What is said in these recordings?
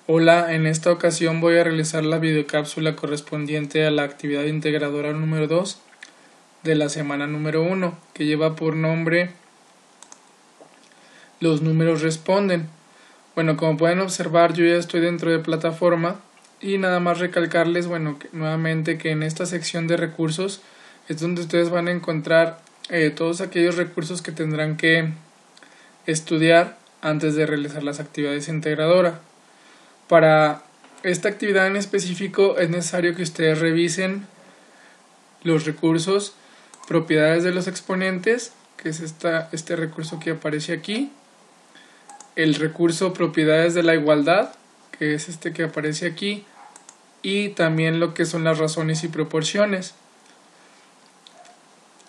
Hola, en esta ocasión voy a realizar la videocápsula correspondiente a la actividad integradora número 2 de la semana número 1, que lleva por nombre Los números responden. Bueno, como pueden observar, yo ya estoy dentro de plataforma y nada más recalcarles, nuevamente que en esta sección de recursos es donde ustedes van a encontrar todos aquellos recursos que tendrán que estudiar antes de realizar las actividades integradoras. Para esta actividad en específico es necesario que ustedes revisen los recursos, propiedades de los exponentes, que es este recurso que aparece aquí, el recurso propiedades de la igualdad, que es este que aparece aquí, y también lo que son las razones y proporciones.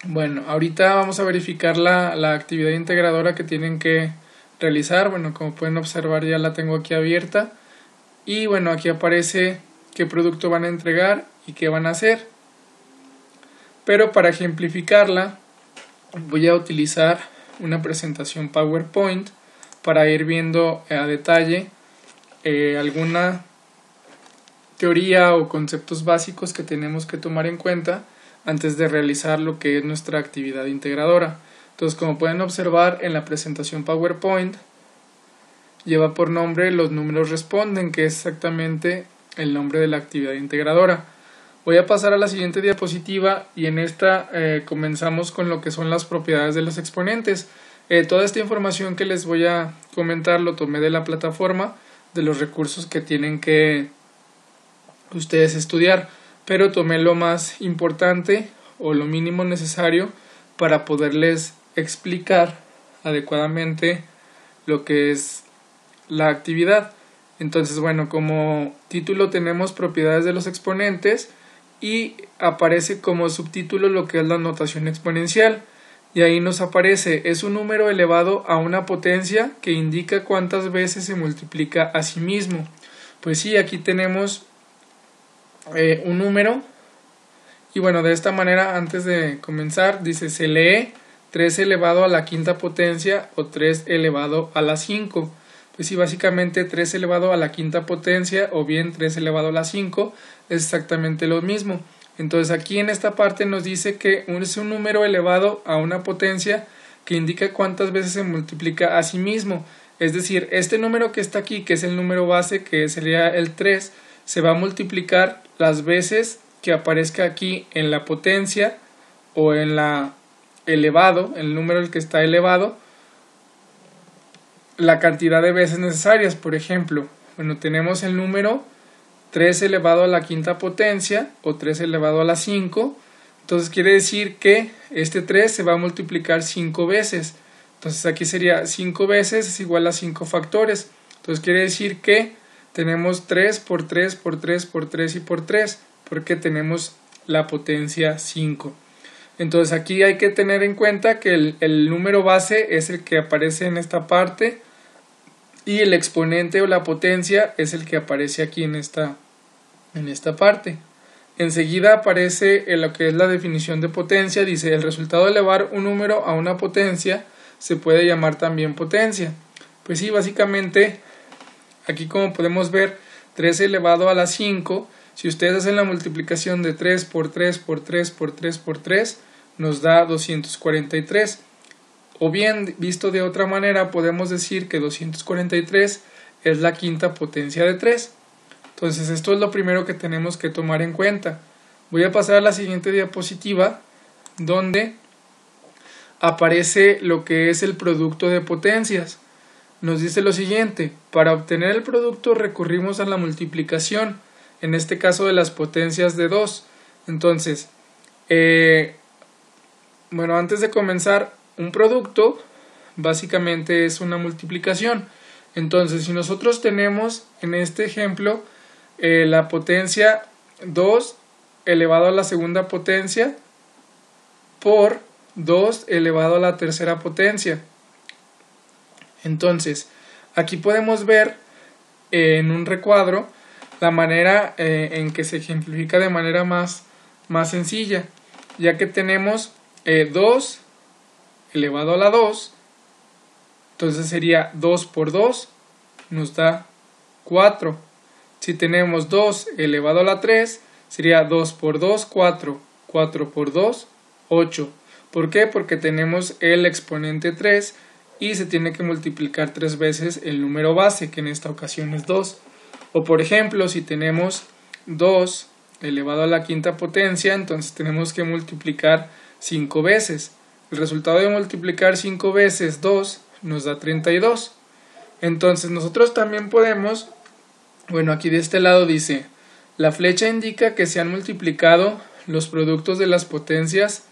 Bueno, ahorita vamos a verificar la actividad integradora que tienen que realizar. Bueno, como pueden observar, ya la tengo aquí abierta. Y bueno, aquí aparece qué producto van a entregar y qué van a hacer. Pero para ejemplificarla, voy a utilizar una presentación PowerPoint para ir viendo a detalle alguna teoría o conceptos básicos que tenemos que tomar en cuenta antes de realizar lo que es nuestra actividad integradora. Entonces, como pueden observar en la presentación PowerPoint, lleva por nombre Los números responden, que es exactamente el nombre de la actividad integradora. Voy a pasar a la siguiente diapositiva y en esta comenzamos con lo que son las propiedades de los exponentes. Toda esta información que les voy a comentar lo tomé de la plataforma, de los recursos que tienen que ustedes estudiar, pero tomé lo más importante o lo mínimo necesario para poderles explicar adecuadamente lo que es la actividad. Entonces, bueno, como título tenemos propiedades de los exponentes y aparece como subtítulo lo que es la notación exponencial, y ahí nos aparece: es un número elevado a una potencia que indica cuántas veces se multiplica a sí mismo. Pues sí, aquí tenemos un número, y bueno, de esta manera, antes de comenzar, dice: se lee 3 elevado a la quinta potencia o 3 elevado a la 5. Pues sí, básicamente 3 elevado a la quinta potencia o bien 3 elevado a la 5 es exactamente lo mismo. Entonces aquí en esta parte nos dice que es un número elevado a una potencia que indica cuántas veces se multiplica a sí mismo. Es decir, este número que está aquí, que es el número base, que sería el 3, se va a multiplicar las veces que aparezca aquí en la potencia o en la elevado, el número el que está elevado, la cantidad de veces necesarias. Por ejemplo, bueno, tenemos el número 3 elevado a la quinta potencia o 3 elevado a la 5, entonces quiere decir que este 3 se va a multiplicar 5 veces. Entonces aquí sería 5 veces es igual a 5 factores. Entonces quiere decir que tenemos 3 por 3 por 3 por 3 y por 3, porque tenemos la potencia 5. Entonces aquí hay que tener en cuenta que el número base es el que aparece en esta parte y el exponente o la potencia es el que aparece aquí en esta parte. Enseguida aparece lo que es la definición de potencia. Dice: el resultado de elevar un número a una potencia se puede llamar también potencia. Pues sí, básicamente aquí, como podemos ver, 3 elevado a la 5, si ustedes hacen la multiplicación de 3 por 3 por 3 por 3 por 3, nos da 243. O bien, visto de otra manera, podemos decir que 243 es la quinta potencia de 3. Entonces, esto es lo primero que tenemos que tomar en cuenta. Voy a pasar a la siguiente diapositiva, donde aparece lo que es el producto de potencias. Nos dice lo siguiente: para obtener el producto recurrimos a la multiplicación, en este caso de las potencias de 2. Entonces, antes de comenzar, un producto básicamente es una multiplicación. Entonces, si nosotros tenemos en este ejemplo la potencia 2 elevado a la segunda potencia por 2 elevado a la tercera potencia. Entonces, aquí podemos ver en un recuadro la manera en que se ejemplifica de manera más sencilla, ya que tenemos 2 elevado a la 2, entonces sería 2 por 2, nos da 4. Si tenemos 2 elevado a la 3, sería 2 por 2, 4, 4 por 2, 8. ¿Por qué? Porque tenemos el exponente 3 y se tiene que multiplicar 3 veces el número base, que en esta ocasión es 2. O por ejemplo, si tenemos 2 elevado a la quinta potencia, entonces tenemos que multiplicar 5 veces. El resultado de multiplicar 5 veces 2 nos da 32. Entonces nosotros también podemos, bueno, aquí de este lado dice, la flecha indica que se han multiplicado los productos de las potencias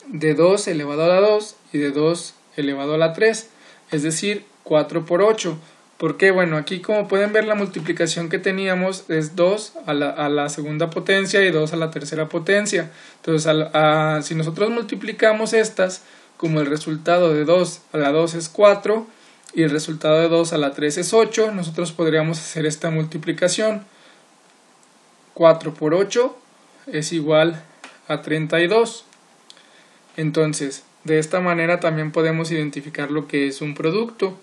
de 2 elevado a la 2 y de 2 elevado a la 3, es decir, 4 por 8. ¿Por qué? Bueno, aquí como pueden ver la multiplicación que teníamos es 2 a la segunda potencia y 2 a la tercera potencia. Entonces, si nosotros multiplicamos estas, como el resultado de 2 a la 2 es 4 y el resultado de 2 a la 3 es 8, nosotros podríamos hacer esta multiplicación. 4 por 8 es igual a 32. Entonces, de esta manera también podemos identificar lo que es un producto.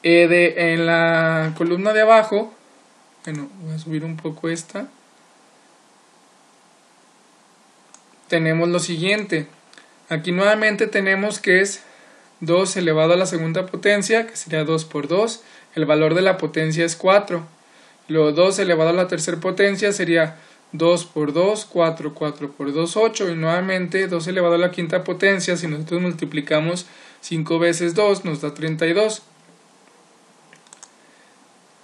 En la columna de abajo, bueno, voy a subir un poco esta, tenemos lo siguiente. Aquí nuevamente tenemos que es 2 elevado a la segunda potencia, que sería 2 por 2, el valor de la potencia es 4. Luego 2 elevado a la tercera potencia sería 2 por 2, 4, 4 por 2, 8. Y nuevamente 2 elevado a la quinta potencia, si nosotros multiplicamos 5 veces 2, nos da 32.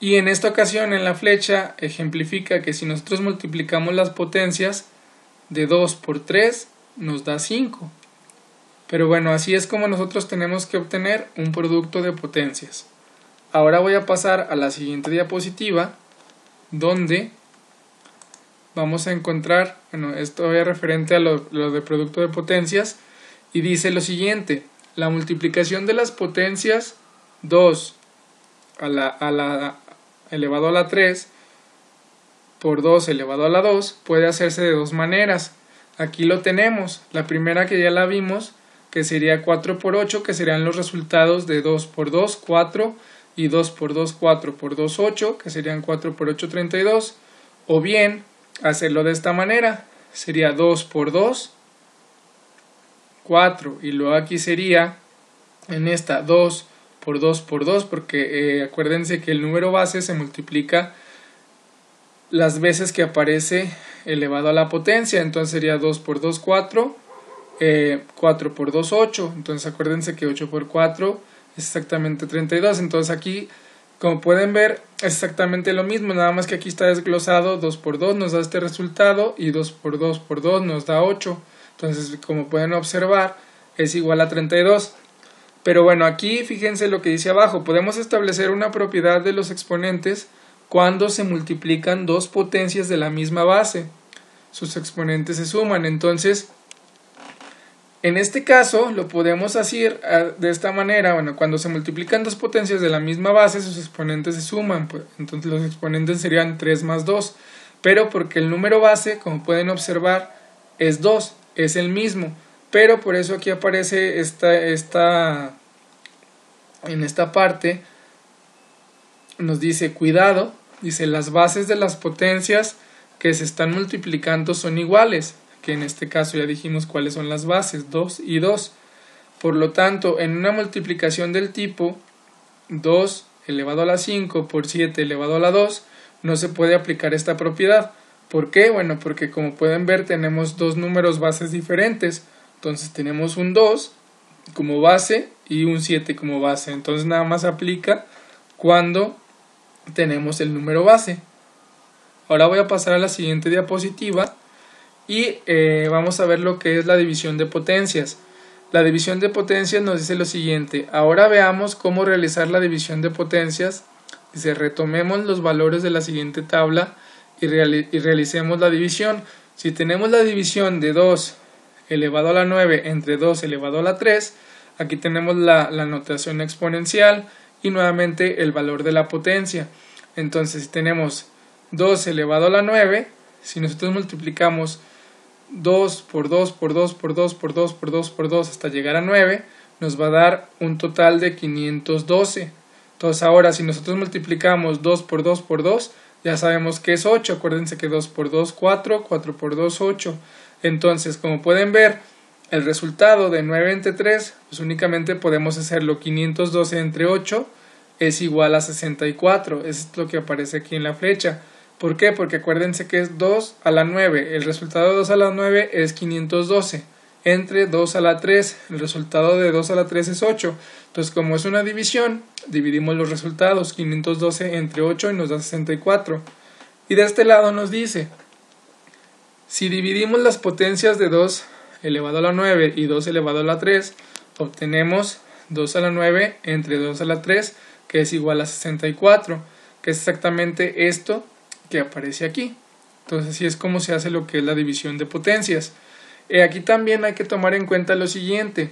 Y en esta ocasión en la flecha ejemplifica que si nosotros multiplicamos las potencias de 2 por 3 nos da 5. Pero bueno, así es como nosotros tenemos que obtener un producto de potencias. Ahora voy a pasar a la siguiente diapositiva, donde vamos a encontrar, bueno, esto es referente a lo de producto de potencias, y dice lo siguiente: la multiplicación de las potencias 2 elevado a la 3 por 2 elevado a la 2 puede hacerse de dos maneras. Aquí lo tenemos, la primera que ya la vimos, que sería 4 por 8, que serían los resultados de 2 por 2, 4, y 2 por 2, 4 por 2, 8, que serían 4 por 8, 32. O bien, hacerlo de esta manera, sería 2 por 2, 4, y luego aquí sería, en esta, 2 por 2 por 2, porque acuérdense que el número base se multiplica las veces que aparece elevado a la potencia. Entonces sería 2 por 2, 4, 4 por 2, 8. Entonces acuérdense que 8 por 4 es exactamente 32. Entonces aquí, como pueden ver, es exactamente lo mismo, nada más que aquí está desglosado. 2 por 2 nos da este resultado y 2 por 2 por 2 nos da 8. Entonces, como pueden observar, es igual a 32. Pero bueno, aquí fíjense lo que dice abajo. Podemos establecer una propiedad de los exponentes cuando se multiplican dos potencias de la misma base. Sus exponentes se suman. Entonces, en este caso lo podemos hacer de esta manera. Bueno, cuando se multiplican dos potencias de la misma base, sus exponentes se suman. Pues, entonces los exponentes serían 3 más 2. Pero porque el número base, como pueden observar, es 2, es el mismo. Pero por eso aquí aparece en esta parte, nos dice cuidado, dice las bases de las potencias que se están multiplicando son iguales, que en este caso ya dijimos cuáles son las bases, 2 y 2. Por lo tanto, en una multiplicación del tipo 2 elevado a la 5 por 7 elevado a la 2, no se puede aplicar esta propiedad. ¿Por qué? Bueno, porque como pueden ver tenemos dos números bases diferentes. Entonces tenemos un 2 como base y un 7 como base. Entonces nada más aplica cuando tenemos el número base. Ahora voy a pasar a la siguiente diapositiva y vamos a ver lo que es la división de potencias. La división de potencias nos dice lo siguiente. Ahora veamos cómo realizar la división de potencias. Dice, retomemos los valores de la siguiente tabla y realicemos la división. Si tenemos la división de 2 elevado a la 9 entre 2 elevado a la 3, aquí tenemos la notación exponencial y nuevamente el valor de la potencia. Entonces, si tenemos 2 elevado a la 9, si nosotros multiplicamos 2 por 2 por 2 por 2 por 2 por 2 por 2 hasta llegar a 9, nos va a dar un total de 512. Entonces ahora si nosotros multiplicamos 2 por 2 por 2, ya sabemos que es 8. Acuérdense que 2 por 2, 4, 4 por 2, 8. Entonces, como pueden ver, el resultado de 9 entre 3, pues únicamente podemos hacerlo 512 entre 8 es igual a 64. Eso es lo que aparece aquí en la flecha. ¿Por qué? Porque acuérdense que es 2 a la 9. El resultado de 2 a la 9 es 512. Entre 2 a la 3, el resultado de 2 a la 3 es 8. Entonces, como es una división, dividimos los resultados. 512 entre 8 y nos da 64. Y de este lado nos dice, si dividimos las potencias de 2 elevado a la 9 y 2 elevado a la 3, obtenemos 2 a la 9 entre 2 a la 3, que es igual a 64, que es exactamente esto que aparece aquí. Entonces así es como se hace lo que es la división de potencias. Aquí también hay que tomar en cuenta lo siguiente.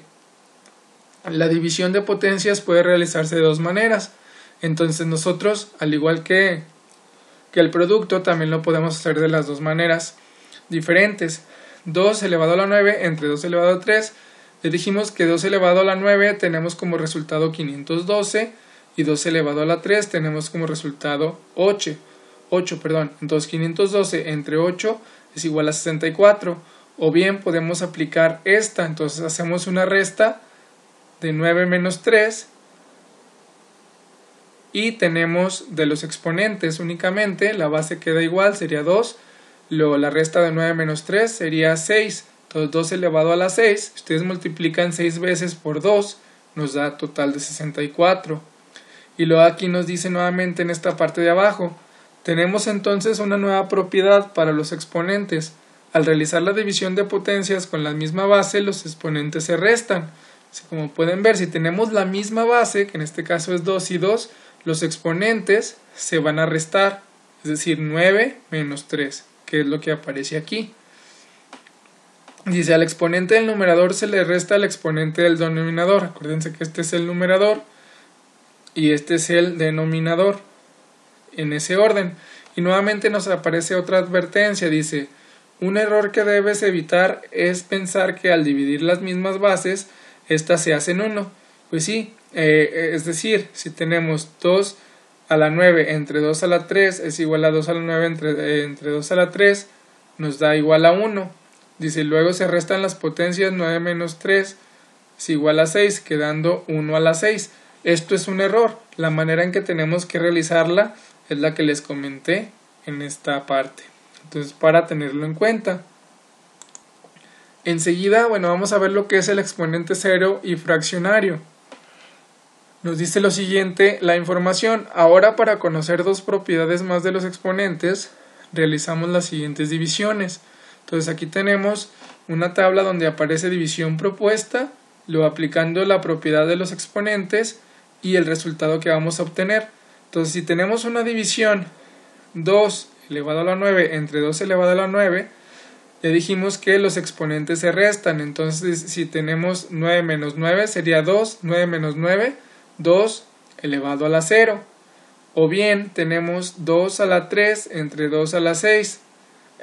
La división de potencias puede realizarse de dos maneras. Entonces nosotros, al igual que el producto, también lo podemos hacer de las dos maneras diferentes. 2 elevado a la 9 entre 2 elevado a 3. Le dijimos que 2 elevado a la 9 tenemos como resultado 512 y 2 elevado a la 3 tenemos como resultado 8. Entonces 512 entre 8 es igual a 64. O bien podemos aplicar esta. Entonces hacemos una resta de 9 menos 3 y tenemos de los exponentes únicamente, la base queda igual, sería 2. Luego la resta de 9 menos 3 sería 6. Entonces 2 elevado a la 6, ustedes multiplican 6 veces por 2, nos da total de 64. Y luego aquí nos dice nuevamente en esta parte de abajo, tenemos entonces una nueva propiedad para los exponentes. Al realizar la división de potencias con la misma base, los exponentes se restan. Así como pueden ver, si tenemos la misma base, que en este caso es 2 y 2, los exponentes se van a restar, es decir, 9 menos 3, que es lo que aparece aquí. Dice, al exponente del numerador se le resta al exponente del denominador. Acuérdense que este es el numerador y este es el denominador, en ese orden. Y nuevamente nos aparece otra advertencia, dice, un error que debes evitar es pensar que al dividir las mismas bases, estas se hacen 1. Pues sí, es decir, si tenemos 2 a la 9 entre 2 a la 3 es igual a 2 a la 9 entre 2 a la 3, nos da igual a 1. Dice, luego se restan las potencias, 9 menos 3 es igual a 6, quedando 1 a la 6. Esto es un error. La manera en que tenemos que realizarla es la que les comenté en esta parte. Entonces, para tenerlo en cuenta. Enseguida, vamos a ver lo que es el exponente cero y fraccionario. Nos dice lo siguiente, la información. Ahora, para conocer dos propiedades más de los exponentes, realizamos las siguientes divisiones. Entonces, aquí tenemos una tabla donde aparece división propuesta, luego aplicando la propiedad de los exponentes y el resultado que vamos a obtener. Entonces, si tenemos una división 2 elevado a la 9 entre 2 elevado a la 9, ya dijimos que los exponentes se restan. Entonces, si tenemos 9 menos 9 sería 2, 9 menos 9, 2 elevado a la 0. O bien tenemos 2 a la 3 entre 2 a la 6.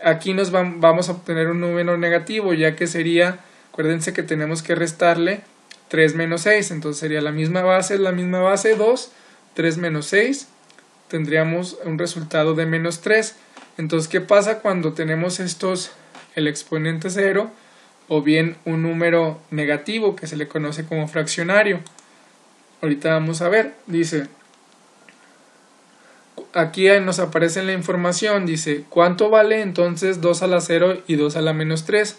Aquí vamos a obtener un número negativo, ya que sería, acuérdense que tenemos que restarle 3 menos 6. Entonces sería la misma base, 2, 3 menos 6. Tendríamos un resultado de menos 3. Entonces, ¿qué pasa cuando tenemos el exponente 0 o bien un número negativo que se le conoce como fraccionario? Ahorita vamos a ver, dice, aquí nos aparece en la información, dice, ¿cuánto vale entonces 2 a la 0 y 2 a la menos 3?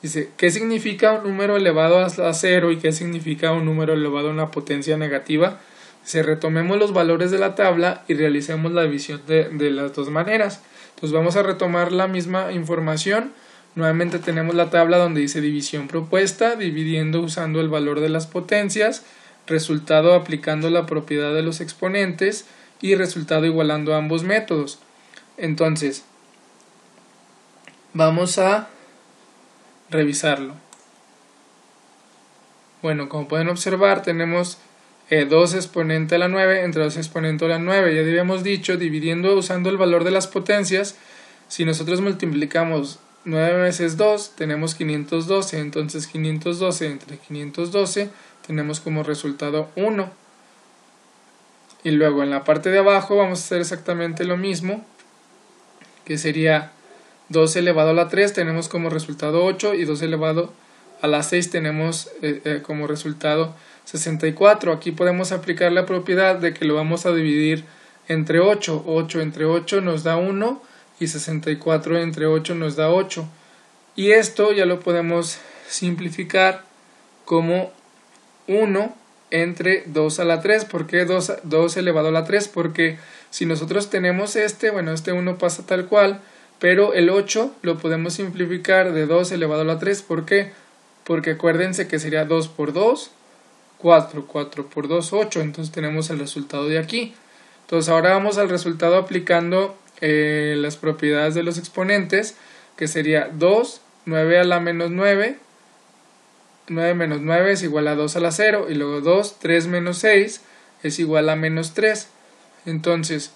Dice, ¿qué significa un número elevado a la 0 y qué significa un número elevado a una potencia negativa? Retomemos los valores de la tabla y realicemos la división de las dos maneras. Entonces vamos a retomar la misma información. Nuevamente tenemos la tabla donde dice división propuesta, dividiendo usando el valor de las potencias, resultado aplicando la propiedad de los exponentes y resultado igualando ambos métodos. Entonces, vamos a revisarlo. Bueno, como pueden observar, tenemos 2 exponente a la 9 entre 2 exponente a la 9. Ya habíamos dicho, dividiendo usando el valor de las potencias, si nosotros multiplicamos 9 veces 2, tenemos 512. Entonces 512 entre 512 tenemos como resultado 1. Y luego en la parte de abajo vamos a hacer exactamente lo mismo, que sería 2 elevado a la 3 tenemos como resultado 8 y 2 elevado a la 6 tenemos como resultado 64. Aquí podemos aplicar la propiedad de que lo vamos a dividir entre 8. 8 entre 8 nos da 1 y 64 entre 8 nos da 8. Y esto ya lo podemos simplificar como 1 entre 2 a la 3. ¿Por qué 2 elevado a la 3? Porque si nosotros tenemos este 1 pasa tal cual, pero el 8 lo podemos simplificar de 2 elevado a la 3. ¿Por qué? Porque acuérdense que sería 2 por 2, 4, 4 por 2, 8. Entonces tenemos el resultado de aquí. Entonces ahora vamos al resultado aplicando las propiedades de los exponentes, que sería 2, 9 a la menos 9, 9 menos 9 es igual a 2 a la 0, y luego 2, 3 menos 6 es igual a menos 3. Entonces,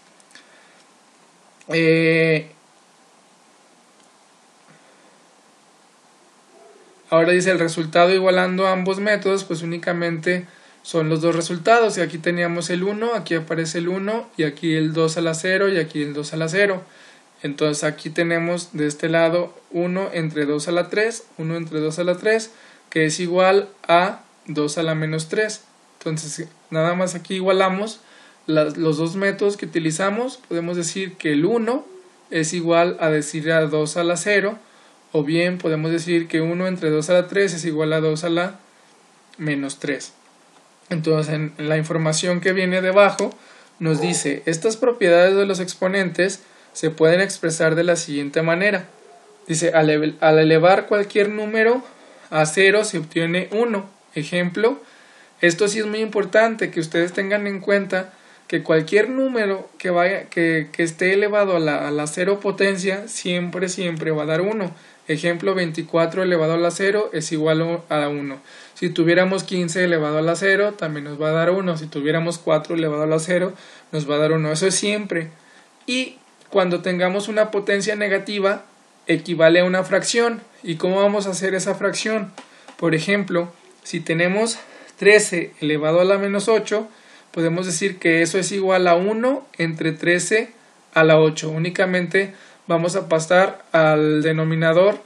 ahora dice el resultado igualando ambos métodos, pues únicamente son los dos resultados. Y aquí teníamos el 1, aquí aparece el 1, y aquí el 2 a la 0, y aquí el 2 a la 0. Entonces aquí tenemos de este lado 1 entre 2 a la 3, 1 entre 2 a la 3, que es igual a 2 a la menos 3. Entonces nada más aquí igualamos los dos métodos que utilizamos. Podemos decir que el 1 es igual a decir a 2 a la 0, o bien podemos decir que 1 entre 2 a la 3 es igual a 2 a la menos 3. Entonces en la información que viene debajo nos dice: estas propiedades de los exponentes se pueden expresar de la siguiente manera. Dice, al elevar cualquier número a 0 se obtiene 1. Ejemplo, esto sí es muy importante que ustedes tengan en cuenta que cualquier número que esté elevado a la 0 potencia siempre va a dar 1. Ejemplo, 24 elevado a la 0 es igual a 1. Si tuviéramos 15 elevado a la 0 también nos va a dar 1. Si tuviéramos 4 elevado a la 0 nos va a dar 1. Eso es siempre. Y cuando tengamos una potencia negativa equivale a una fracción. ¿Y cómo vamos a hacer esa fracción? Por ejemplo, si tenemos 13 elevado a la menos 8, podemos decir que eso es igual a 1 entre 13 a la 8. Únicamente vamos a pasar al denominador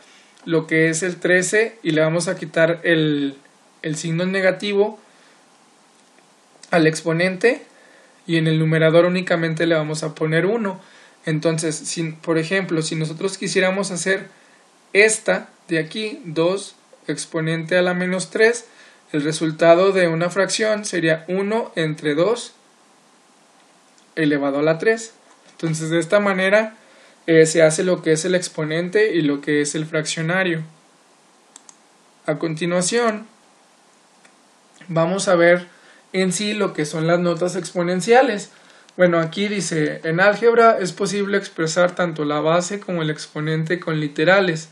lo que es el 13 y le vamos a quitar el signo negativo al exponente, y en el numerador únicamente le vamos a poner 1. Entonces, por ejemplo, si nosotros quisiéramos hacer esta de aquí, 2 exponente a la menos 3, el resultado de una fracción sería 1 entre 2 elevado a la 3. Entonces, de esta manera se hace lo que es el exponente y lo que es el fraccionario. A continuación, vamos a ver en sí lo que son las notas exponenciales. Bueno, aquí dice, en álgebra es posible expresar tanto la base como el exponente con literales.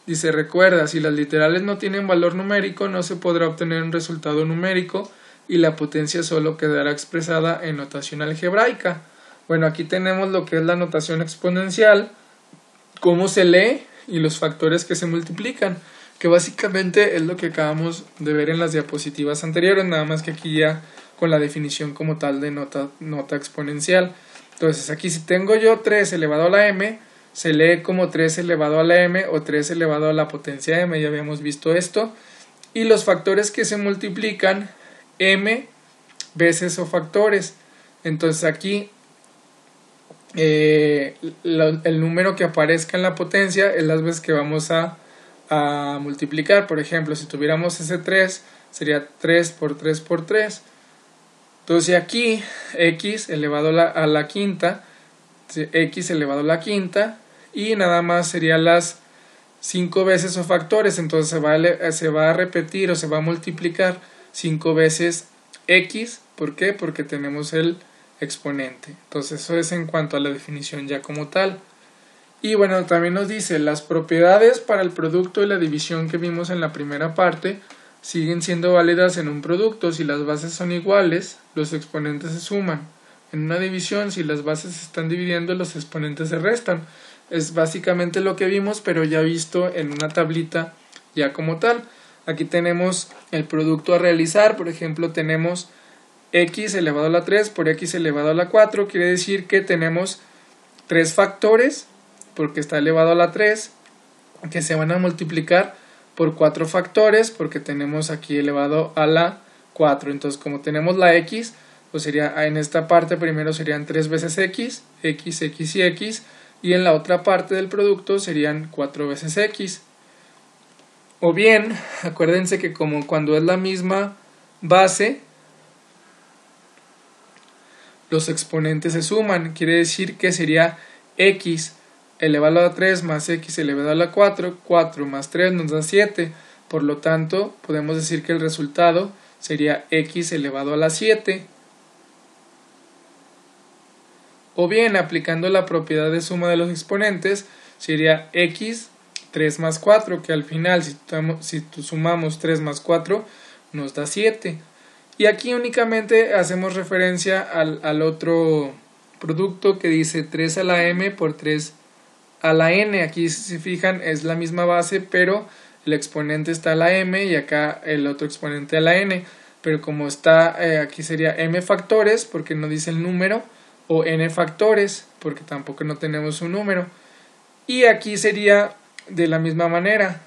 Dice, recuerda, si las literales no tienen valor numérico, no se podrá obtener un resultado numérico y la potencia solo quedará expresada en notación algebraica. Bueno, aquí tenemos lo que es la notación exponencial, cómo se lee y los factores que se multiplican, que básicamente es lo que acabamos de ver en las diapositivas anteriores, nada más que aquí ya con la definición como tal de nota exponencial. Entonces aquí si tengo yo 3 elevado a la m, se lee como 3 elevado a la m o 3 elevado a la potencia m, ya habíamos visto esto. Y los factores que se multiplican, m veces o factores. Entonces aquí el número que aparezca en la potencia es las veces que vamos a multiplicar. Por ejemplo, si tuviéramos ese 3, sería 3 por 3 por 3. Entonces aquí x elevado a la quinta, x elevado a la quinta, y nada más serían las 5 veces o factores. Entonces se va a repetir o se va a multiplicar 5 veces x. ¿Por qué? Porque tenemos el exponente. Entonces eso es en cuanto a la definición ya como tal. Y bueno, también nos dice las propiedades para el producto y la división que vimos en la primera parte siguen siendo válidas en un producto. Si las bases son iguales, los exponentes se suman. En una división, si las bases se están dividiendo, los exponentes se restan. Es básicamente lo que vimos, pero ya visto en una tablita ya como tal. Aquí tenemos el producto a realizar. Por ejemplo, tenemos x elevado a la 3 por x elevado a la 4, quiere decir que tenemos 3 factores, porque está elevado a la 3, que se van a multiplicar por 4 factores, porque tenemos aquí elevado a la 4. Entonces, como tenemos la x, pues sería en esta parte primero serían 3 veces x, x y x, y en la otra parte del producto serían 4 veces x. O bien, acuérdense que como cuando es la misma base, los exponentes se suman, quiere decir que sería x elevado a la 3 más x elevado a la 4, 4 más 3 nos da 7, por lo tanto podemos decir que el resultado sería x elevado a la 7. O bien, aplicando la propiedad de suma de los exponentes, sería x 3 más 4, que al final si sumamos 3 más 4 nos da 7. Y aquí únicamente hacemos referencia al otro producto que dice 3 a la m por 3 a la n. Aquí, si se fijan, es la misma base, pero el exponente está a la m y acá el otro exponente a la n. Pero como está, aquí sería m factores, porque no dice el número, o n factores, porque tampoco no tenemos un número. Y aquí sería de la misma manera,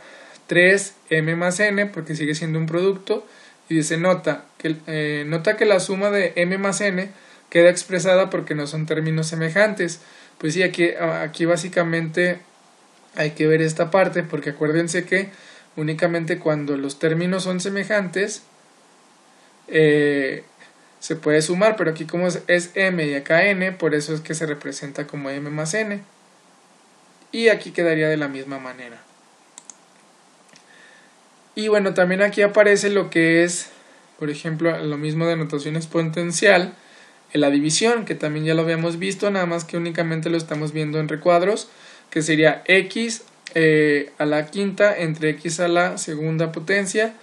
3m más n, porque sigue siendo un producto, y dice nota que la suma de m más n queda expresada porque no son términos semejantes. Pues sí, aquí básicamente hay que ver esta parte, porque acuérdense que únicamente cuando los términos son semejantes se puede sumar, pero aquí como es m y acá n, por eso es que se representa como m más n, y aquí quedaría de la misma manera. Y bueno, también aquí aparece lo que es, por ejemplo, lo mismo de notación exponencial, en la división, que también ya lo habíamos visto, nada más que únicamente lo estamos viendo en recuadros, que sería x a la quinta entre x a la segunda potencia.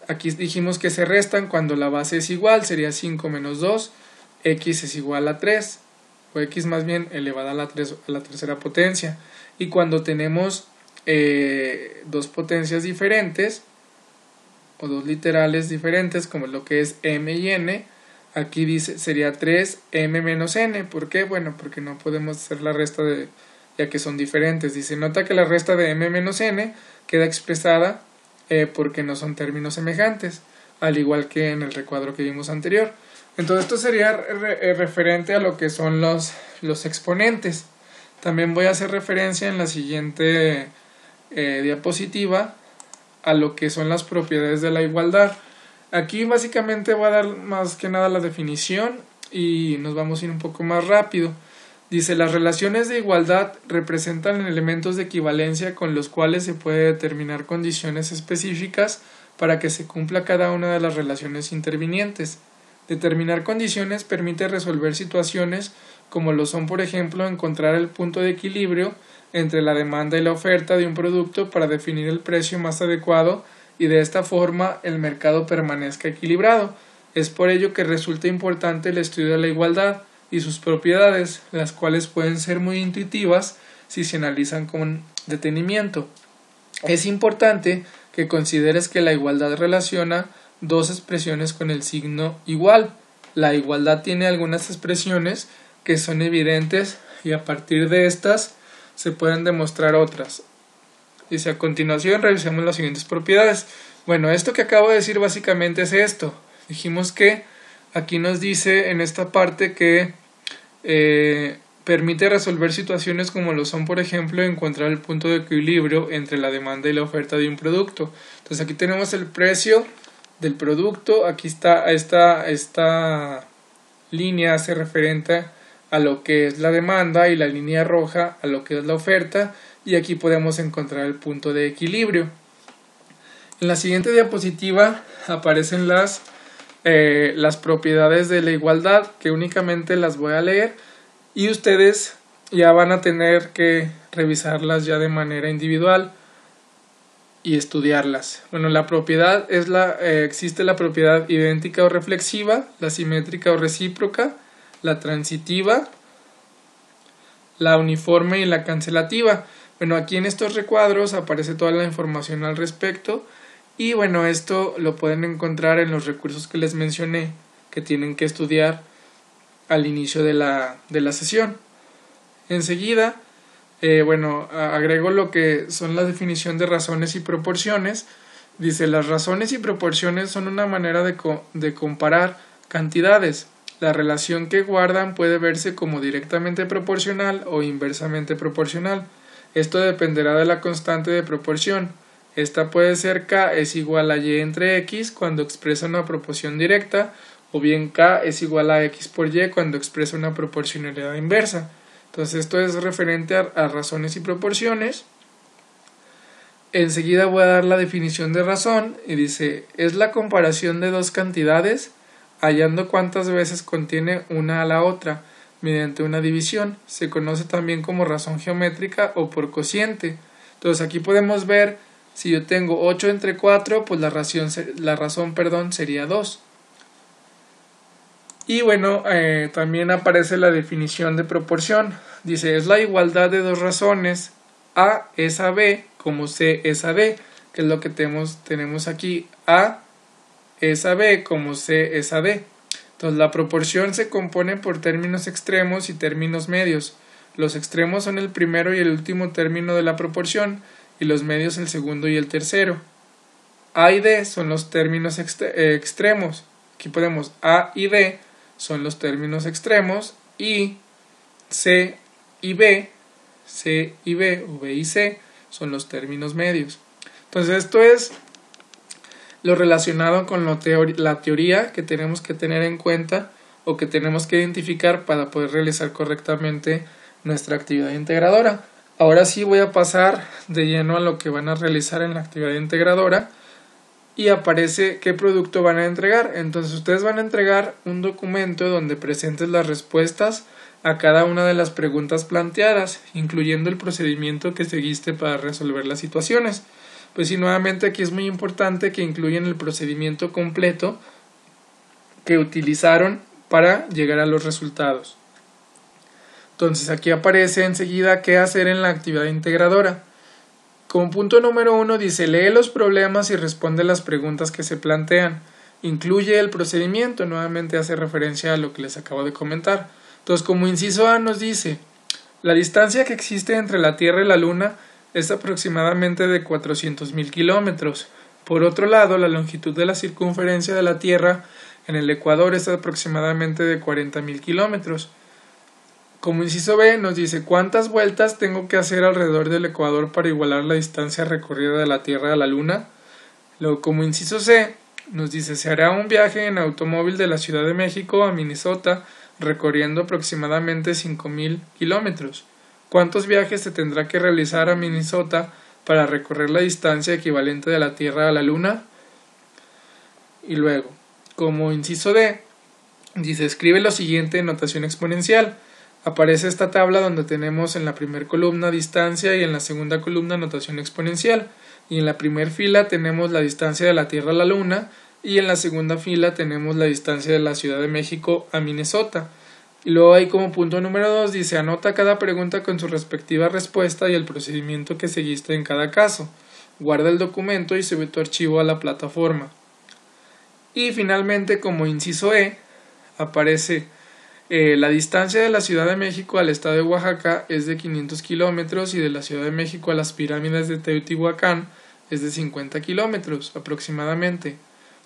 Aquí dijimos que se restan cuando la base es igual, sería 5 menos 2, x es igual a 3, o x más bien elevada a la tercera potencia. Y cuando tenemos dos potencias diferentes, o dos literales diferentes, como lo que es m y n, aquí dice sería 3m menos n. ¿Por qué? Bueno, porque no podemos hacer la resta ya que son diferentes. Dice, nota que la resta de m menos n queda expresada porque no son términos semejantes, al igual que en el recuadro que vimos anterior. Entonces esto sería referente a lo que son los exponentes. También voy a hacer referencia en la siguiente diapositiva a lo que son las propiedades de la igualdad. Aquí básicamente voy a dar más que nada la definición y nos vamos a ir un poco más rápido. Dice, las relaciones de igualdad representan elementos de equivalencia con los cuales se puede determinar condiciones específicas para que se cumpla cada una de las relaciones intervinientes. Determinar condiciones permite resolver situaciones como lo son, por ejemplo, encontrar el punto de equilibrio entre la demanda y la oferta de un producto para definir el precio más adecuado y de esta forma el mercado permanezca equilibrado. Es por ello que resulta importante el estudio de la igualdad y sus propiedades, las cuales pueden ser muy intuitivas si se analizan con detenimiento. Es importante que consideres que la igualdad relaciona dos expresiones con el signo igual. La igualdad tiene algunas expresiones que son evidentes y a partir de estas se pueden demostrar otras. Dice, a continuación revisemos las siguientes propiedades. Bueno, esto que acabo de decir básicamente es esto. Dijimos que aquí nos dice en esta parte que permite resolver situaciones como lo son, por ejemplo, encontrar el punto de equilibrio entre la demanda y la oferta de un producto. Entonces aquí tenemos el precio del producto, aquí está esta línea hace referente a lo que es la demanda y la línea roja a lo que es la oferta, y aquí podemos encontrar el punto de equilibrio. En la siguiente diapositiva aparecen las propiedades de la igualdad, que únicamente las voy a leer y ustedes ya van a tener que revisarlas ya de manera individual y estudiarlas. Bueno, la propiedad es existe la propiedad idéntica o reflexiva, la simétrica o recíproca, la transitiva, la uniforme y la cancelativa. Bueno, aquí en estos recuadros aparece toda la información al respecto y bueno, esto lo pueden encontrar en los recursos que les mencioné, que tienen que estudiar al inicio de la sesión. Enseguida, agrego lo que son la definición de razones y proporciones. Dice, las razones y proporciones son una manera de comparar cantidades. La relación que guardan puede verse como directamente proporcional o inversamente proporcional. Esto dependerá de la constante de proporción. Esta puede ser K es igual a Y entre X cuando expresa una proporción directa, o bien K es igual a X por Y cuando expresa una proporcionalidad inversa. Entonces esto es referente a razones y proporciones. Enseguida voy a dar la definición de razón y dice, es la comparación de dos cantidades hallando cuántas veces contiene una a la otra mediante una división. Se conoce también como razón geométrica o por cociente. Entonces aquí podemos ver, si yo tengo 8 entre 4, pues la razón sería 2. Y también aparece la definición de proporción. Dice, es la igualdad de dos razones, A es a B como C es a D, que es lo que tenemos aquí, A es a B como C es a D. Entonces la proporción se compone por términos extremos y términos medios. Los extremos son el primero y el último término de la proporción, y los medios el segundo y el tercero. A y D son los términos extremos. Aquí podemos A y D son los términos extremos, y C y B o B y C son los términos medios. Entonces esto es lo relacionado con la teoría que tenemos que tener en cuenta o que tenemos que identificar para poder realizar correctamente nuestra actividad integradora. Ahora sí voy a pasar de lleno a lo que van a realizar en la actividad integradora y aparece qué producto van a entregar. Entonces ustedes van a entregar un documento donde presentes las respuestas a cada una de las preguntas planteadas, incluyendo el procedimiento que seguiste para resolver las situaciones. Pues sí, nuevamente aquí es muy importante que incluyan el procedimiento completo que utilizaron para llegar a los resultados. Entonces aquí aparece enseguida qué hacer en la actividad integradora. Como punto número 1 dice, lee los problemas y responde las preguntas que se plantean. Incluye el procedimiento, nuevamente hace referencia a lo que les acabo de comentar. Entonces, como inciso A nos dice, la distancia que existe entre la Tierra y la Luna es aproximadamente de 400.000 kilómetros. Por otro lado, la longitud de la circunferencia de la Tierra en el ecuador es aproximadamente de 40.000 kilómetros. Como inciso B nos dice, ¿cuántas vueltas tengo que hacer alrededor del ecuador para igualar la distancia recorrida de la Tierra a la Luna? Luego, como inciso C nos dice, se hará un viaje en automóvil de la Ciudad de México a Minnesota recorriendo aproximadamente 5.000 kilómetros. ¿Cuántos viajes se tendrá que realizar a Minnesota para recorrer la distancia equivalente de la Tierra a la Luna? Y luego, como inciso D, dice, escribe lo siguiente en notación exponencial. Aparece esta tabla donde tenemos en la primera columna distancia y en la segunda columna notación exponencial. Y en la primera fila tenemos la distancia de la Tierra a la Luna, y en la segunda fila tenemos la distancia de la Ciudad de México a Minnesota. Y luego ahí como punto número 2 dice, anota cada pregunta con su respectiva respuesta y el procedimiento que seguiste en cada caso. Guarda el documento y sube tu archivo a la plataforma. Y finalmente, como inciso E, aparece la distancia de la Ciudad de México al estado de Oaxaca es de 500 kilómetros y de la Ciudad de México a las pirámides de Teotihuacán es de 50 kilómetros aproximadamente.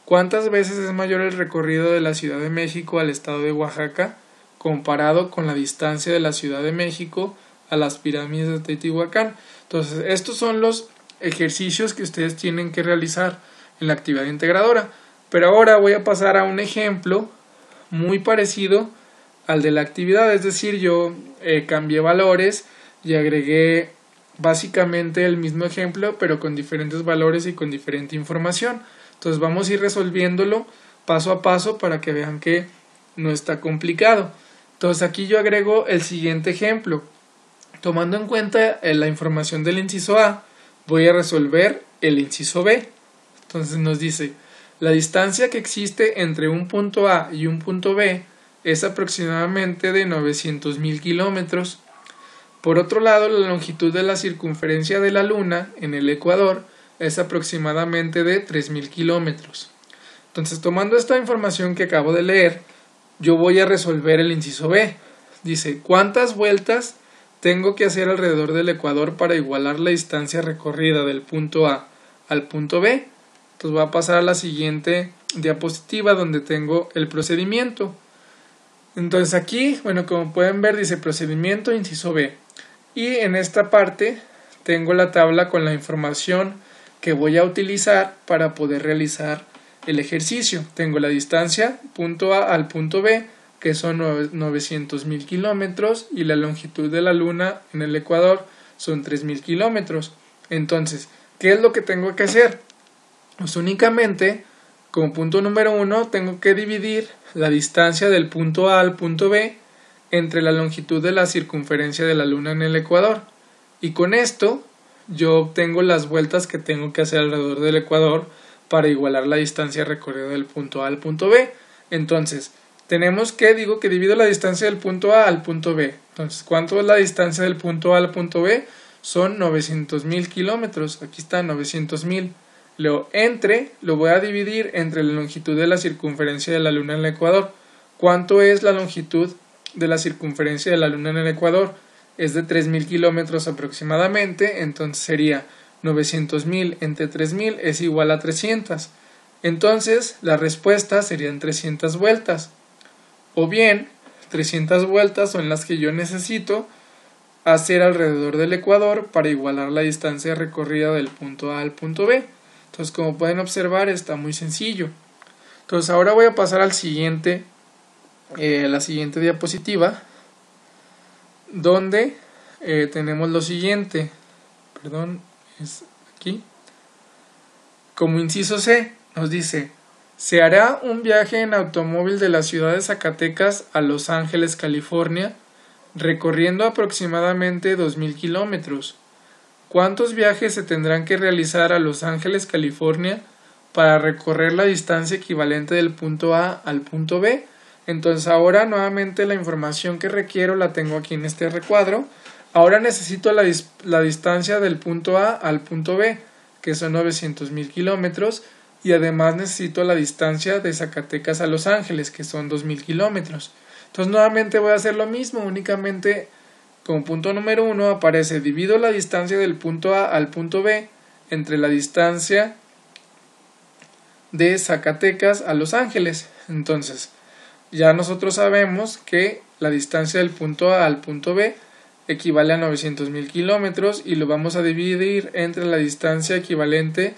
¿Cuántas veces es mayor el recorrido de la Ciudad de México al estado de Oaxaca comparado con la distancia de la Ciudad de México a las pirámides de Teotihuacán? Entonces, estos son los ejercicios que ustedes tienen que realizar en la actividad integradora. Pero ahora voy a pasar a un ejemplo muy parecido al de la actividad, es decir, yo cambié valores y agregué básicamente el mismo ejemplo, pero con diferentes valores y con diferente información. Entonces vamos a ir resolviéndolo paso a paso para que vean que no está complicado. Entonces aquí yo agrego el siguiente ejemplo. Tomando en cuenta la información del inciso A, voy a resolver el inciso B. Entonces nos dice, la distancia que existe entre un punto A y un punto B es aproximadamente de 900.000 kilómetros. Por otro lado, la longitud de la circunferencia de la Luna en el ecuador es aproximadamente de 3.000 kilómetros. Entonces, tomando esta información que acabo de leer, yo voy a resolver el inciso B. Dice, ¿cuántas vueltas tengo que hacer alrededor del ecuador para igualar la distancia recorrida del punto A al punto B? Entonces voy a pasar a la siguiente diapositiva donde tengo el procedimiento. Entonces aquí, bueno, como pueden ver, dice procedimiento inciso B. Y en esta parte tengo la tabla con la información que voy a utilizar para poder realizar el ejercicio. Tengo la distancia punto A al punto B, que son 900.000 kilómetros, y la longitud de la luna en el ecuador son 3.000 kilómetros. Entonces, ¿qué es lo que tengo que hacer? Pues únicamente, como punto número 1, tengo que dividir la distancia del punto A al punto B entre la longitud de la circunferencia de la luna en el ecuador. Y con esto, yo obtengo las vueltas que tengo que hacer alrededor del ecuador para igualar la distancia recorrida del punto A al punto B. Entonces, tenemos que, que divido la distancia del punto A al punto B. Entonces, ¿cuánto es la distancia del punto A al punto B? Son 900.000 kilómetros. Aquí está 900.000. Lo voy a dividir entre la longitud de la circunferencia de la luna en el ecuador. ¿Cuánto es la longitud de la circunferencia de la luna en el ecuador? Es de 3.000 kilómetros aproximadamente. Entonces sería 900.000 entre 3.000 es igual a 300. Entonces la respuesta serían 300 vueltas. O bien, 300 vueltas son las que yo necesito hacer alrededor del ecuador para igualar la distancia recorrida del punto A al punto B. Entonces, como pueden observar, está muy sencillo. Entonces, ahora voy a pasar al siguiente, la siguiente diapositiva, donde tenemos lo siguiente. Perdón, es aquí. Como inciso C, nos dice: se hará un viaje en automóvil de la ciudad de Zacatecas a Los Ángeles, California, recorriendo aproximadamente 2.000 kilómetros. ¿Cuántos viajes se tendrán que realizar a Los Ángeles, California, para recorrer la distancia equivalente del punto A al punto B? Entonces ahora nuevamente la información que requiero la tengo aquí en este recuadro. Ahora necesito la distancia del punto A al punto B, que son 900.000 kilómetros, y además necesito la distancia de Zacatecas a Los Ángeles, que son 2.000 kilómetros. Entonces nuevamente voy a hacer lo mismo, únicamente como punto número 1 aparece divido la distancia del punto A al punto B entre la distancia de Zacatecas a Los Ángeles. Entonces ya nosotros sabemos que la distancia del punto A al punto B equivale a 900.000 kilómetros y lo vamos a dividir entre la distancia equivalente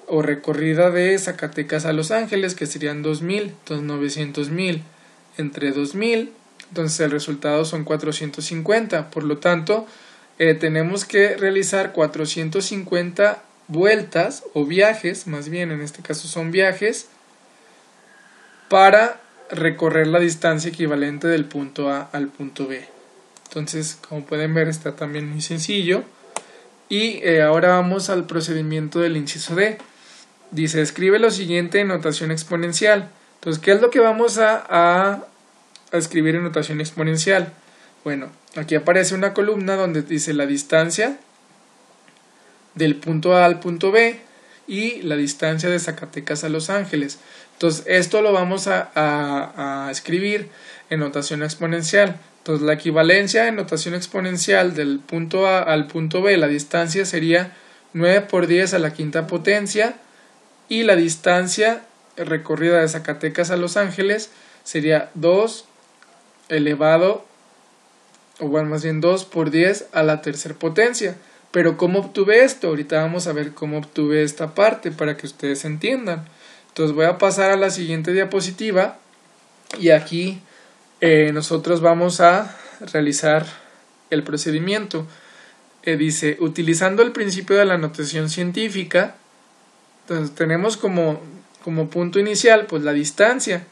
o recorrida de Zacatecas a Los Ángeles, que serían 2.000. Entonces 900.000 entre 2.000, entonces el resultado son 450. Por lo tanto, tenemos que realizar 450 vueltas o viajes, más bien en este caso son viajes, para recorrer la distancia equivalente del punto A al punto B. Entonces, como pueden ver, está también muy sencillo. Y ahora vamos al procedimiento del inciso D. Dice, escribe lo siguiente en notación exponencial. Entonces, ¿qué es lo que vamos a escribir en notación exponencial? Bueno, aquí aparece una columna donde dice la distancia del punto A al punto B y la distancia de Zacatecas a Los Ángeles. Entonces, esto lo vamos a escribir en notación exponencial. Entonces, la equivalencia en notación exponencial del punto A al punto B, la distancia sería 9 por 10 a la quinta potencia, y la distancia recorrida de Zacatecas a Los Ángeles sería 2 elevado, o bueno, más bien 2 por 10 a la tercera potencia. Pero ¿cómo obtuve esto? Ahorita vamos a ver cómo obtuve esta parte para que ustedes entiendan. Entonces voy a pasar a la siguiente diapositiva y aquí nosotros vamos a realizar el procedimiento. Dice, utilizando el principio de la notación científica, entonces tenemos como punto inicial pues la distancia.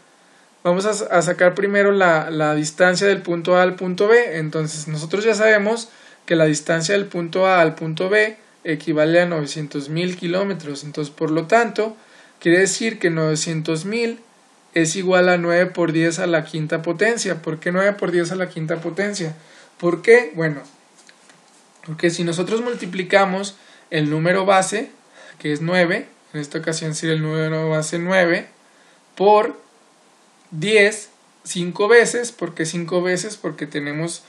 Vamos a sacar primero la distancia del punto A al punto B. Entonces nosotros ya sabemos que la distancia del punto A al punto B equivale a 900.000 kilómetros. Entonces, por lo tanto, quiere decir que 900.000 es igual a 9 por 10 a la quinta potencia. ¿Por qué 9 por 10 a la quinta potencia? ¿Por qué? Bueno, porque si nosotros multiplicamos el número base, que es 9, en esta ocasión sería el número base 9, por 10 5 veces. ¿Por qué 5 veces? Porque tenemos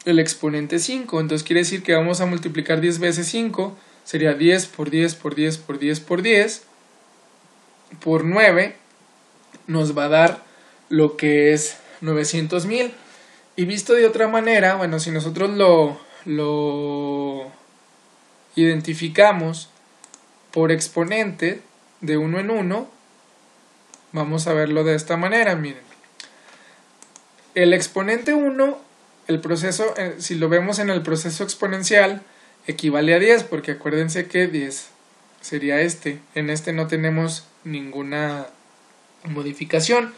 el exponente 5. Entonces quiere decir que vamos a multiplicar 10 veces 5. Sería 10 por 10 por 10 por 10 por 10 por 9. Nos va a dar lo que es 900,000. Y visto de otra manera, bueno, si nosotros lo identificamos por exponente de 1 en 1, vamos a verlo de esta manera, miren. El exponente 1, el proceso, si lo vemos en el proceso exponencial, equivale a 10, porque acuérdense que 10 sería este. En este no tenemos ninguna modificación,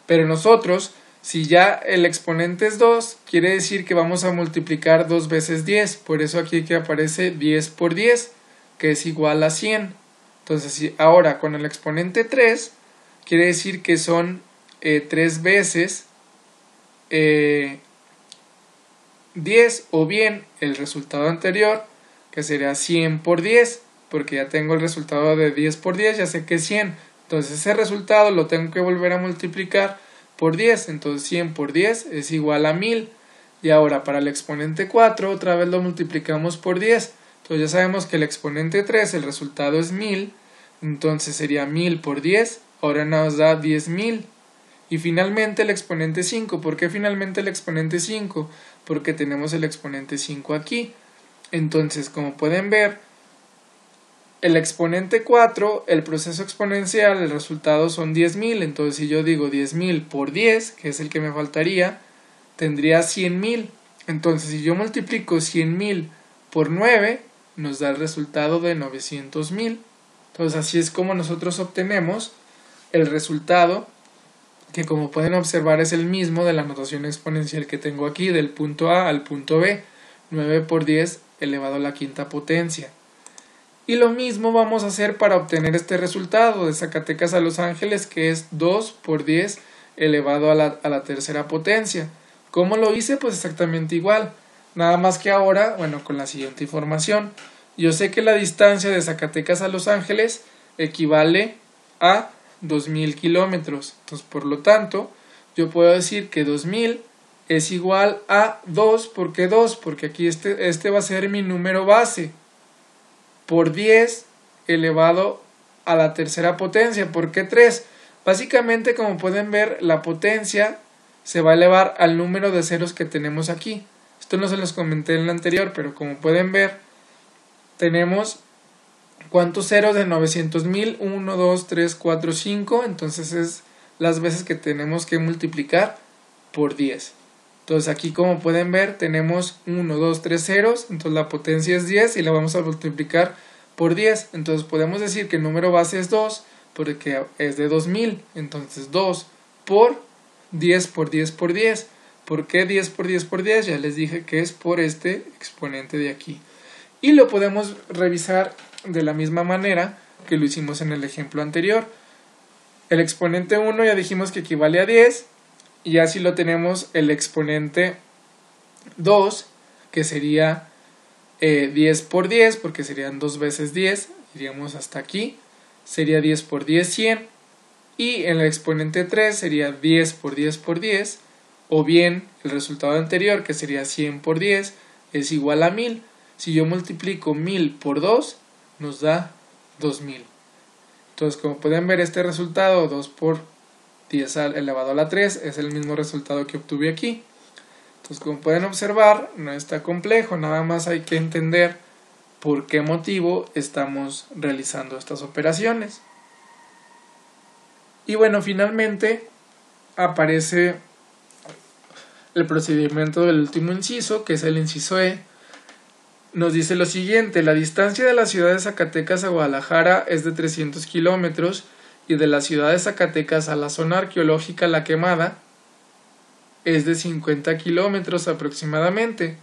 pero nosotros, si ya el exponente es 2, quiere decir que vamos a multiplicar 2 veces 10, por eso aquí que aparece 10 por 10, que es igual a 100. Entonces, si ahora con el exponente 3, quiere decir que son 3 veces 10, o bien el resultado anterior, que sería 100 por 10, porque ya tengo el resultado de 10 por 10, ya sé que es 100. Entonces ese resultado lo tengo que volver a multiplicar por 10, entonces 100 por 10 es igual a 1000. Y ahora para el exponente 4 otra vez lo multiplicamos por 10. Entonces ya sabemos que el exponente 3, el resultado es 1000, entonces sería 1000 por 10, ahora nos da 10,000. Y finalmente el exponente 5, ¿por qué finalmente el exponente 5? Porque tenemos el exponente 5 aquí. Entonces, como pueden ver, el exponente 4, el proceso exponencial, el resultado son 10,000. Entonces, si yo digo 10,000 por 10, que es el que me faltaría, tendría 100,000. Entonces, si yo multiplico 100,000 por 9, nos da el resultado de 900,000. Entonces, así es como nosotros obtenemos el resultado, que como pueden observar es el mismo de la notación exponencial que tengo aquí, del punto A al punto B, 9 por 10 elevado a la quinta potencia. Y lo mismo vamos a hacer para obtener este resultado de Zacatecas a Los Ángeles, que es 2 por 10 elevado a la tercera potencia. ¿Cómo lo hice? Pues exactamente igual. Nada más que ahora, bueno, con la siguiente información. Yo sé que la distancia de Zacatecas a Los Ángeles equivale a 2000 kilómetros. Entonces, por lo tanto, yo puedo decir que 2000 es igual a 2. ¿Por qué 2? Porque aquí este va a ser mi número base, por 10 elevado a la tercera potencia. ¿Por qué 3? Básicamente, como pueden ver, la potencia se va a elevar al número de ceros que tenemos aquí. Esto no se los comenté en el anterior, pero como pueden ver, tenemos ¿cuántos ceros de 900,000? 1, 2, 3, 4, 5. Entonces es las veces que tenemos que multiplicar por 10. Entonces aquí, como pueden ver, tenemos 1, 2, 3 ceros. Entonces la potencia es 10 y la vamos a multiplicar por 10. Entonces podemos decir que el número base es 2 porque es de 2000. Entonces 2 por 10 por 10 por 10. ¿Por qué 10 por 10 por 10? Ya les dije que es por este exponente de aquí. Y lo podemos revisar de la misma manera que lo hicimos en el ejemplo anterior. El exponente 1 ya dijimos que equivale a 10, y así lo tenemos el exponente 2, que sería 10 por 10, porque serían 2 veces 10, iríamos hasta aquí, sería 10 por 10, 100, y en el exponente 3 sería 10 por 10 por 10, o bien el resultado anterior, que sería 100 por 10, es igual a 1000. Si yo multiplico 1000 por 2, nos da 2000. Entonces, como pueden ver, este resultado, 2 por 10 elevado a la 3, es el mismo resultado que obtuve aquí. Entonces, como pueden observar, no está complejo, nada más hay que entender por qué motivo estamos realizando estas operaciones. Y bueno, finalmente aparece el procedimiento del último inciso, que es el inciso E. Nos dice lo siguiente: la distancia de la ciudad de Zacatecas a Guadalajara es de 300 kilómetros y de la ciudad de Zacatecas a la zona arqueológica La Quemada es de 50 kilómetros aproximadamente.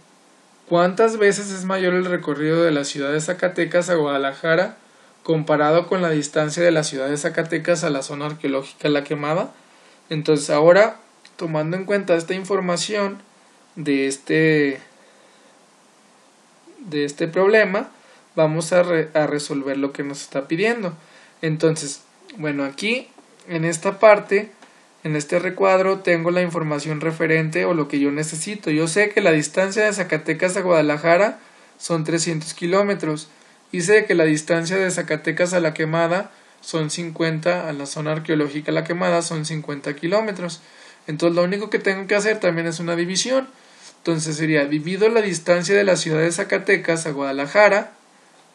¿Cuántas veces es mayor el recorrido de la ciudad de Zacatecas a Guadalajara comparado con la distancia de la ciudad de Zacatecas a la zona arqueológica La Quemada? Entonces ahora, tomando en cuenta esta información de este problema, vamos a resolver lo que nos está pidiendo. Entonces, bueno, aquí en esta parte, en este recuadro, tengo la información referente o lo que yo necesito. Yo sé que la distancia de Zacatecas a Guadalajara son 300 kilómetros y sé que la distancia de Zacatecas a La Quemada son 50, a la zona arqueológica La Quemada son 50 kilómetros. Entonces lo único que tengo que hacer también es una división. Entonces sería divido la distancia de la ciudad de Zacatecas a Guadalajara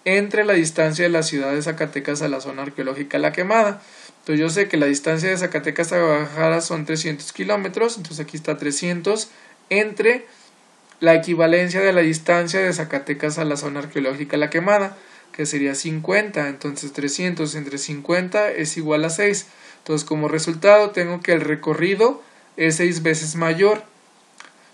entre la distancia de la ciudad de Zacatecas a la zona arqueológica La Quemada. Entonces yo sé que la distancia de Zacatecas a Guadalajara son 300 kilómetros, entonces aquí está 300 entre la equivalencia de la distancia de Zacatecas a la zona arqueológica La Quemada, que sería 50, entonces 300 entre 50 es igual a 6. Entonces como resultado tengo que el recorrido es 6 veces mayor.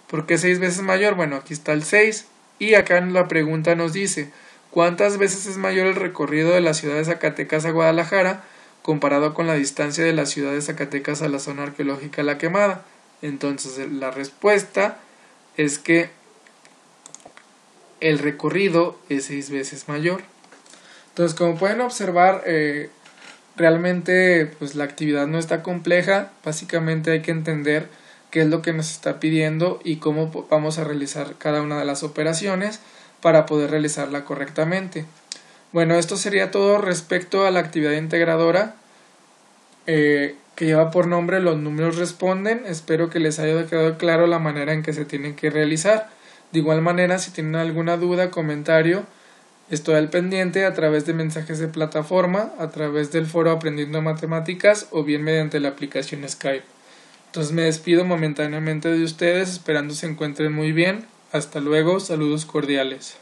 ¿Por qué 6 veces mayor? Bueno, aquí está el 6 y acá en la pregunta nos dice ¿cuántas veces es mayor el recorrido de la ciudad de Zacatecas a Guadalajara comparado con la distancia de la ciudad de Zacatecas a la zona arqueológica La Quemada? Entonces la respuesta es que el recorrido es 6 veces mayor. Entonces, como pueden observar, realmente pues la actividad no está compleja. Básicamente hay que entender qué es lo que nos está pidiendo y cómo vamos a realizar cada una de las operaciones para poder realizarla correctamente. Bueno, esto sería todo respecto a la actividad integradora que lleva por nombre Los números responden. Espero que les haya quedado claro la manera en que se tienen que realizar. De igual manera, si tienen alguna duda, comentario, estoy al pendiente a través de mensajes de plataforma, a través del foro Aprendiendo Matemáticas o bien mediante la aplicación Skype. Entonces me despido momentáneamente de ustedes, esperando se encuentren muy bien. Hasta luego, saludos cordiales.